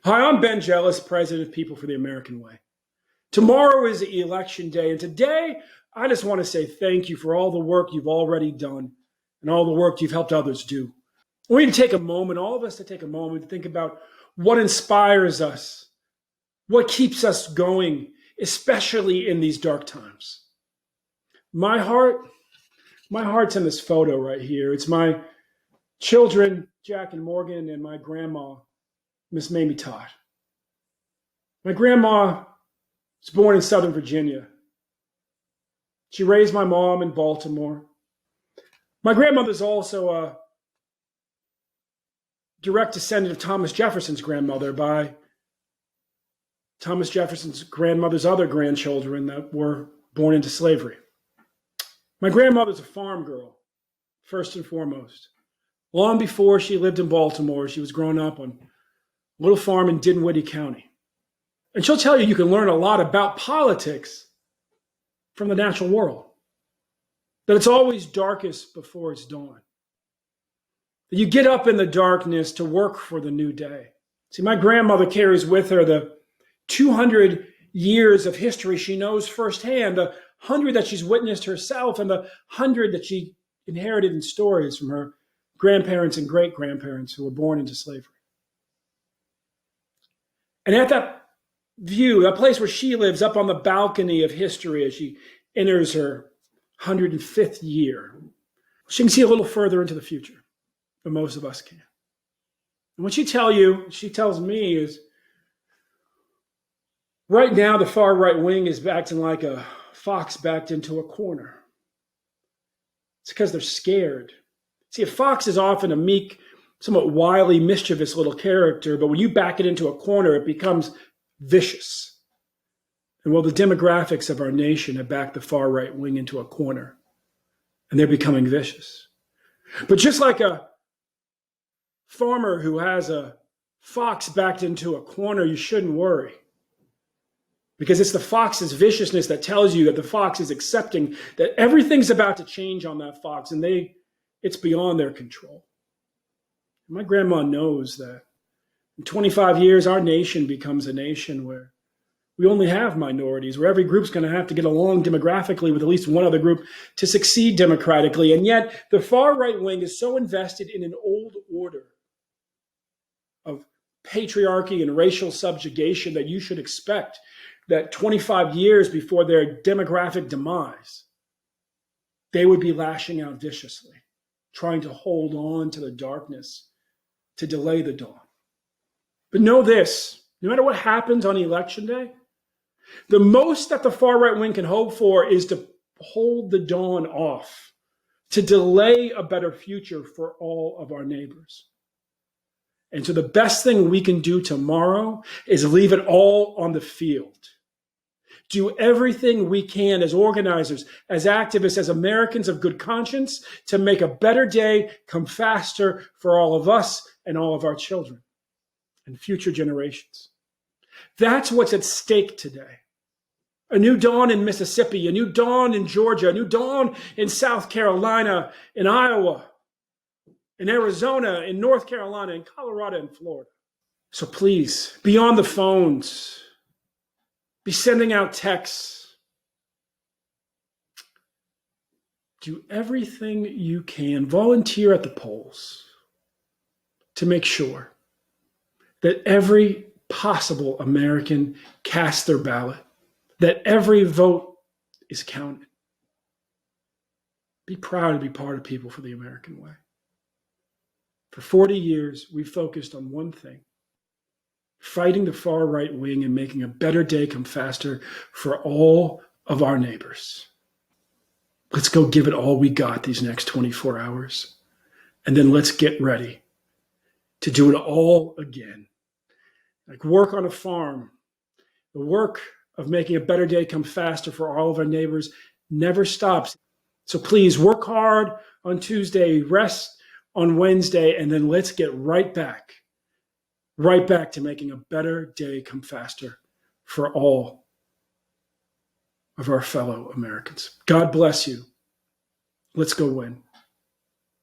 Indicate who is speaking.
Speaker 1: Hi, I'm Ben Jealous, President of People for the American Way. Tomorrow is election day, and today I just want to say thank you for all the work you've already done and all the work you've helped others do. We need to take a moment, all of us to take a moment to think about what inspires us, what keeps us going, especially in these dark times. My heart's in this photo right here. It's my children, Jack and Morgan, and my grandma, Miss Mamie Todd. My grandma was born in Southern Virginia. She raised my mom in Baltimore. My grandmother's also a direct descendant of Thomas Jefferson's grandmother by Thomas Jefferson's grandmother's other grandchildren that were born into slavery. My grandmother's a farm girl, first and foremost. Long before she lived in Baltimore, she was growing up on a little farm in Dinwiddie County. And she'll tell you you can learn a lot about politics from the natural world. That it's always darkest before it's dawn. That you get up in the darkness to work for the new day. See, my grandmother carries with her the 200 years of history she knows firsthand, the 100 that she's witnessed herself, and the 100 that she inherited in stories from her grandparents and great-grandparents who were born into slavery. And at that view, that place where she lives, up on the balcony of history as she enters her 105th year, she can see a little further into the future than most of us can. And what she tells me is, right now the far right wing is acting like a fox backed into a corner. It's because they're scared. See, a fox is often a meek, somewhat wily, mischievous little character, but when you back it into a corner, it becomes vicious. And well, the demographics of our nation have backed the far right wing into a corner, and they're becoming vicious. But just like a farmer who has a fox backed into a corner, you shouldn't worry. Because it's the fox's viciousness that tells you that the fox is accepting that everything's about to change on that fox, and it's beyond their control. My grandma knows that in 25 years, our nation becomes a nation where we only have minorities, where every group's going to have to get along demographically with at least one other group to succeed democratically. And yet the far right wing is so invested in an old order of patriarchy and racial subjugation that you should expect that 25 years before their demographic demise, they would be lashing out viciously, trying to hold on to the darkness to delay the dawn. But know this, no matter what happens on election day, the most that the far right wing can hope for is to hold the dawn off, to delay a better future for all of our neighbors. And so the best thing we can do tomorrow is leave it all on the field. Do everything we can as organizers, as activists, as Americans of good conscience to make a better day come faster for all of us and all of our children and future generations. That's what's at stake today. A new dawn in Mississippi, a new dawn in Georgia, a new dawn in South Carolina, in Iowa, in Arizona, in North Carolina, in Colorado, and Florida. So please, be on the phones, be sending out texts. Do everything you can, volunteer at the polls to make sure that every possible American casts their ballot, that every vote is counted. Be proud to be part of People for the American Way. For 40 years, we focused on one thing: fighting the far right wing and making a better day come faster for all of our neighbors. Let's go give it all we got these next 24 hours. And then let's get ready to do it all again. Like work on a farm, the work of making a better day come faster for all of our neighbors never stops. So please work hard on Tuesday, rest on Wednesday, and then let's get right back to making a better day come faster for all of our fellow Americans. God bless you. Let's go win.